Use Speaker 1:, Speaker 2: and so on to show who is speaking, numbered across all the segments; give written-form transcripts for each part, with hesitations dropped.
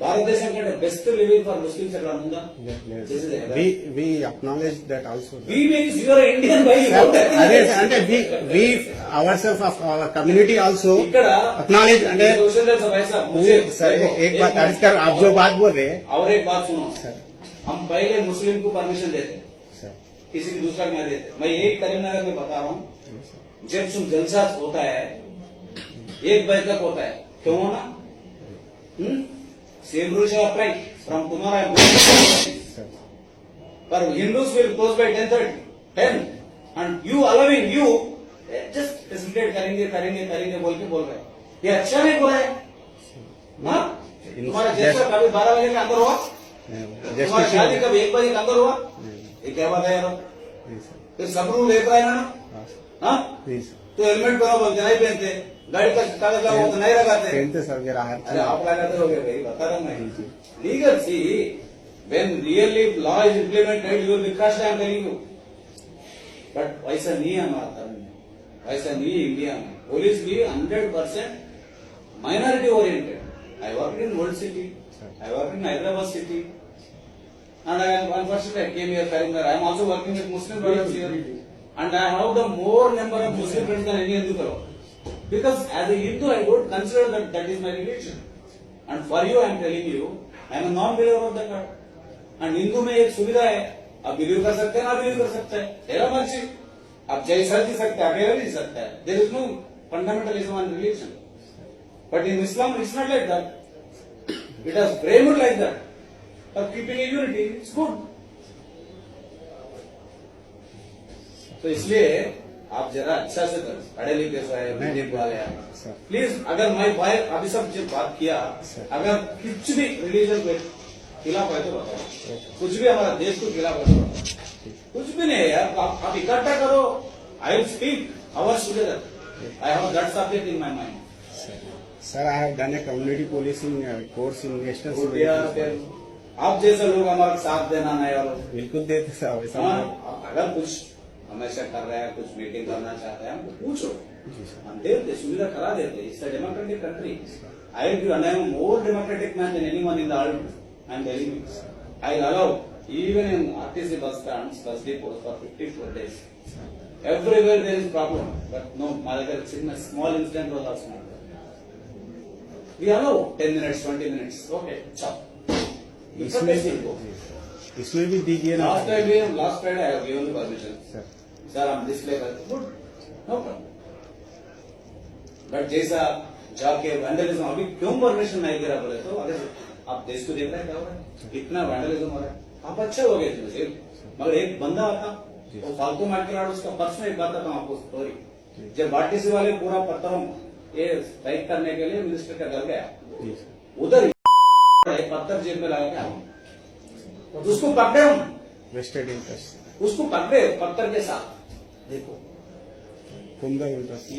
Speaker 1: భారతదేశం కంటే best living for Muslims ఎక్కడ ఉందా?
Speaker 2: We acknowledge that also.
Speaker 1: We means you are Indian by
Speaker 2: అంటే we ourselves of our community also
Speaker 1: ఇక్కడ
Speaker 2: acknowledge అంటే सर एक बात कर आप जो बात बोल रहे हैं
Speaker 1: और एक बात सुनो सर, हम पहले मुस्लिम को परमिशन देते किसी की दूसरा नहीं देते। मैं एक करीमनगर में बता रहा हूँ, जब सुन जलसा होता है 1 बजे तक होता है, क्यों होना? Same rules apply from tomorrow. But Hindus will close by 10 and you allowing you just facilitate करेंगे बोल रहे। ये अच्छा नहीं बोला है ना? तुम्हारा जैसा कभी 12 बजे के अंदर हुआ, तुम्हारा शादी कभी 1 बजे के अंदर हुआ, ये क्या बात है यार? फिर सब रूल एक रहा है ना? हाँ तो हेलमेट पहनो बोलते नहीं पहनते, गाड़ी का कागज लगाओ तो नहीं लगाते। अरे आप लगाते हो भाई, बता रहा हूँ मैं। लीगल सी when really law is implemented you will be crushed, I am telling you. But वैसा नहीं है हमारा धर्म में, वैसा नहीं है इंडिया में। पुलिस भी 100% minority oriented. I worked in World City, I worked in Hyderabad city, and unfortunately I came here Karimnagar. I am also working with Muslim brothers here, and I have the more number of Muslim friends than any Hindu fellow. Because as a Hindu, I don't consider that is my religion. And for you, I am telling you, I am a non-believer of the God. And Hindu में एक सुविधा है, आप believe कर सकते हैं, ना believe कर सकते हैं, तेरा मर्जी। आप जैसा जी सकते हैं, अकेला नहीं सकते हैं। There is no fundamentalism and religion. But in Islam, it's not like that. It has framed like that. But keeping a unity, it's good. तो इसलिए आप जरा अच्छा से पढ़े लिखे बीजेपी वाले प्लीज, अगर मैं भाई अभी सब जब बात किया, अगर कुछ भी रिलीजन के खिलाफ है तो बताओ, कुछ भी हमारा देश को खिलाफ है तो बताओ, कुछ भी नहीं है यार। आप इकट्ठा करो, I will speak hours together, I have that subject in my mind.
Speaker 2: Sir I have done a community policing course in western.
Speaker 1: आप जैसे लोग हमारा साथ देना नहीं और
Speaker 2: बिल्कुल देते सर।
Speaker 1: अगर कुछ हमेशा कर रहे हैं, कुछ मीटिंग करना चाहते हैं, हमको पूछो, हम देते, सुविधा करा देते। It's a democratic country. I will I am more democratic man than anyone in the world. I am telling you, I allow even in RTC bus stands, बस depots for 54 days. Everywhere there is problem, but no, my small incident was also not there. We allow 10 minutes, 20 minutes. Okay, chop.
Speaker 2: इसमें भी दीजिए ना।
Speaker 1: Last Friday I have given the permission sir, हम display करते, good, no problem. But जैसा जाके vandalism, अभी क्यों परमिशन नहीं दे रहा बोले तो, अगर आप देश को देख रहे हैं क्या हो रहा है, इतना वैंडलिज्म हो रहा है। आप अच्छे हो गए मुझे, मगर एक बंदा आता वो फालतू मार के उसका पर्स में एक बात था आपको स्टोरी, जब आरटीसी वाले पूरा पत्थरों ये स्ट्राइक करने के लिए मिनिस्टर का घर गया, उधर पत्थर जेब में लगा के उसको पकड़े हम,
Speaker 2: वेस्टेड इंटरेस्ट
Speaker 1: उसको पकड़े पत्थर के साथ। देखो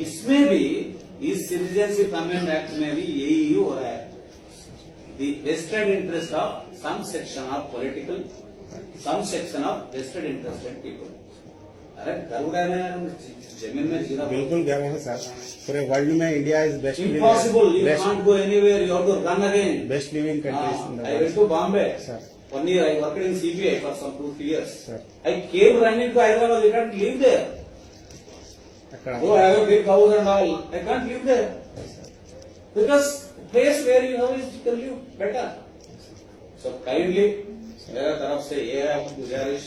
Speaker 1: इसमें भी, इस सिटीजनशिप अमेंडमेंट एक्ट में भी यही हो रहा है। The vested interest of some section of political, some section of vested interested people. अरे गरुड़ है ना यार, जमीन में जीना
Speaker 2: बिल्कुल गर्व है सर। पूरे वर्ल्ड में India is best.
Speaker 1: Impossible, you can't go anywhere, you have to run again.
Speaker 2: Best living countries in the
Speaker 1: world. I went to Bombay sir, 1 year I worked in CBI for some 2-3 years. Sir. I came running to Hyderabad. I can't live there. Oh, I have a big house and all. I can't live there because the place where you have is you can live better. So kindly, मेरा तरफ से ये है गुजारिश,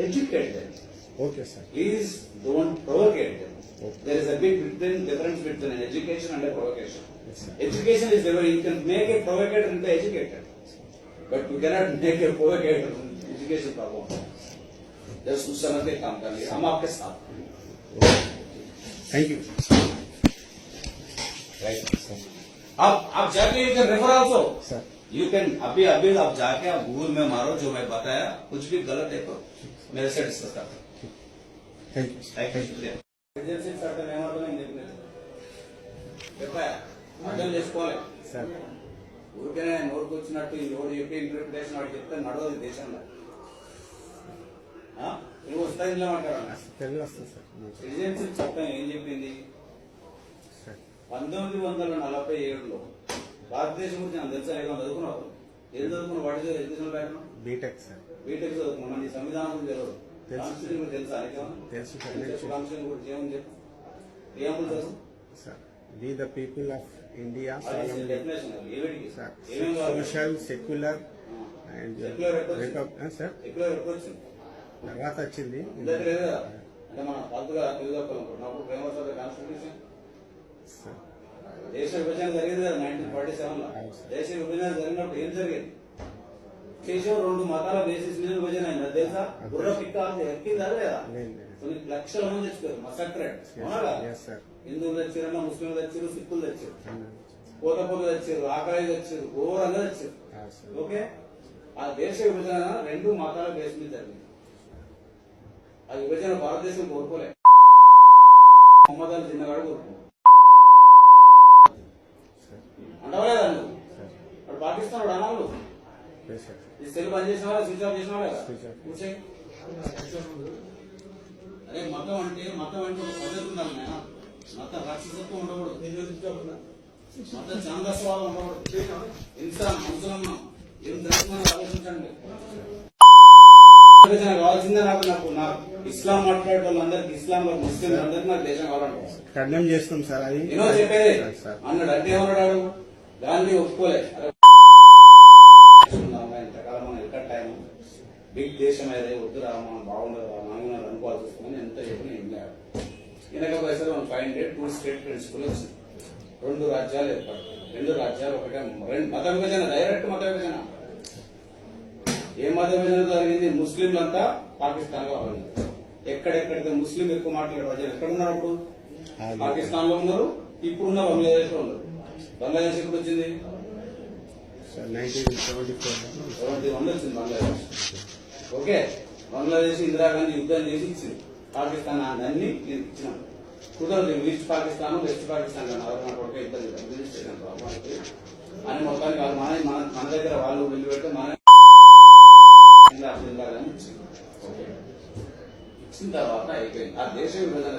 Speaker 1: educate them.
Speaker 2: Okay sir.
Speaker 1: Please don't provocate them. Okay. There is a big difference between an education and a provocation. Yes, education is very, you can make a provocator into educated. But you cannot make a provocator education problem. Just उस समय पे काम करिए, हम आपके साथ।
Speaker 2: Thank you.
Speaker 1: Right. आप जाके you can refer also.
Speaker 2: Sir.
Speaker 1: You can अभी आप जाके आप गूगल में मारो जो मैं बताया, कुछ भी गलत है तो मेरे से डिस्कस करते।
Speaker 2: Thank you.
Speaker 1: शुक्रिया। एजेंसी सर्टन ఏమాత్రం నేను చెప్పలేదు, చెప్పాయా అర్థం చేసుకోవాలి సార్। ఊరికనే నోరుకు వచ్చినట్టు ఎవరు చెప్పి ఇంటర్ప్రిటేషన్ వాడు చెప్తే నడవదు దేశంలో। నువ్వు వస్తా ఇంట్లో మాట్లాడాలి, సిటిజన్షిప్ చట్టం ఏం చెప్పింది? 1947లో భారతదేశం గురించి నాకు తెలుసా? ఏమో చదువుకున్నావు? ఏం చదువుకున్నావు? వాటి education background
Speaker 2: BTech sir.
Speaker 1: BTech చదువుకున్నావు. మన ఈ సంవిధానం గురించి తెలియదు.
Speaker 2: తెలుసు.
Speaker 1: కాన్స్టిట్యూషన్ గురించి తెలుసా?
Speaker 2: తెలుసు సార్.
Speaker 1: కాన్స్టిట్యూషన్ గురించి ఏమని చెప్పు? ఏమని తెలుసు?
Speaker 2: Sir, we the people of India
Speaker 1: definition ఏమిటి?
Speaker 2: సార్,
Speaker 1: ఏమేమి కావాలి?
Speaker 2: సోషల్, సెక్యులర్ అండ్
Speaker 1: Secular ఎప్పుడు
Speaker 2: సార్
Speaker 1: ఎక్కువ ఎప్పుడు వచ్చింది?
Speaker 2: తర్వాత వచ్చింది.
Speaker 1: ఇందాక లేదు కదా? అంటే మనం పాతగా తెలుగు అనుకుంటున్నప్పుడు famous of the constitution
Speaker 2: sir,
Speaker 1: దేశ విభజన జరిగింది కదా 1947లో. దేశ విభజన జరిగినప్పుడు ఏం జరిగింది? కేశవ రెండు మతాల బేసిస్ మీద విభజన అయింది. అది తెలుసా? బుర్ర పిక్క ఎక్కిందా లేదా?
Speaker 2: లేదు, లేదు.
Speaker 1: కొన్ని లక్షల మంది తెచ్చుకోరు మసక్రెడ్. అవునా కదా?
Speaker 2: Yes, sir.
Speaker 1: హిందువులు తెచ్చారన్న, ముస్లింలు తెచ్చారు, సిక్కులు తెచ్చారు, కోతపూలు తెచ్చారు, ఆకలి తెచ్చారు, ఘోరంగా తెచ్చారు. ఓకే, ఆ దేశ విభజన రెండు మతాల బేస్ మీద జరిగింది. ఆ విభజన భారతదేశం కోరుకోలే. మొహమ్మద్ అలీ చిన్నగాడు కోరుకో అంటవలేదా నువ్వు? వాడు పాకిస్తాన్ వాడు అనాలు. ఈ సెల్ బంద్ చేసిన వాళ్ళ స్విచ్ ఆఫ్ చేసిన వాళ్ళ కూర్చోయి. అదే మతం అంటే ఒక పద్ధతి ఉండాలి నాయన. మత రాక్షసత్వం ఉండకూడదు. మత ఛాందస్వాదం ఉండకూడదు. ఇన్సాన్ మనుషులమ్మ ఏం జరుగుతుందని ఆలోచించండి. విభజన కావాల్సిందే. నాకు ఇస్లాం మాట్లాడే వాళ్ళందరికీ, ఇస్లాం ముస్లిం అందరికీ నాకు దేశం కావాలంటే
Speaker 2: ఖండం చేస్తాం సార్. అది
Speaker 1: ఎన్నో చెప్పేది
Speaker 2: సార్.
Speaker 1: అన్నాడు. అంటే ఏమన్నాడు? గాంధీ ఒప్పుకోలే. ఎంతకాలం మనం ఎక్కడ టైం బిగ్ దేశం అయితే వద్దురా మనం బాగుండదు మనం అనుకోవాల్సి వస్తుందని ఎంత చెప్పినా ఏం లేదు. వెనక వయసులో మనం 2 స్టేట్ ప్రిన్సిపల్ వచ్చింది. 2 రాజ్యాలు ఏర్పడు. 2 రాజ్యాలు ఒకటే. మత విభజన, డైరెక్ట్ మత విభజన. ఏ మత విభజన జరిగింది? ముస్లింలంతా పాకిస్తాన్ లో ఉన్నారు. ఎక్కడెక్కడితే ముస్లిం ఎక్కువ మాట్లాడే ప్రజలు ఎక్కడున్నారు? అప్పుడు పాకిస్తాన్ లో ఉన్నారు. ఇప్పుడున్న బంగ్లాదేశ్ లో ఉన్నారు. బంగ్లాదేశ్ ఎప్పుడు వచ్చింది? 1971 వచ్చింది బంగ్లాదేశ్. ఓకే, బంగ్లాదేశ్ ఇందిరాగాంధీ యుద్ధం చేసి ఇచ్చింది. పాకిస్తాన్ అన్ని ఇచ్చినాం. కుదరదు. ఈస్ట్ పాకిస్తాన్, వెస్ట్ పాకిస్తాన్ కొడుకు ఇద్దరు అని మొత్తానికి మన దగ్గర వాళ్ళు వెళ్ళి పెడితే మన ఇచ్చింది. ఓకే, ఇచ్చిన తర్వాత అయిపోయింది. ఆ దేశ విభజన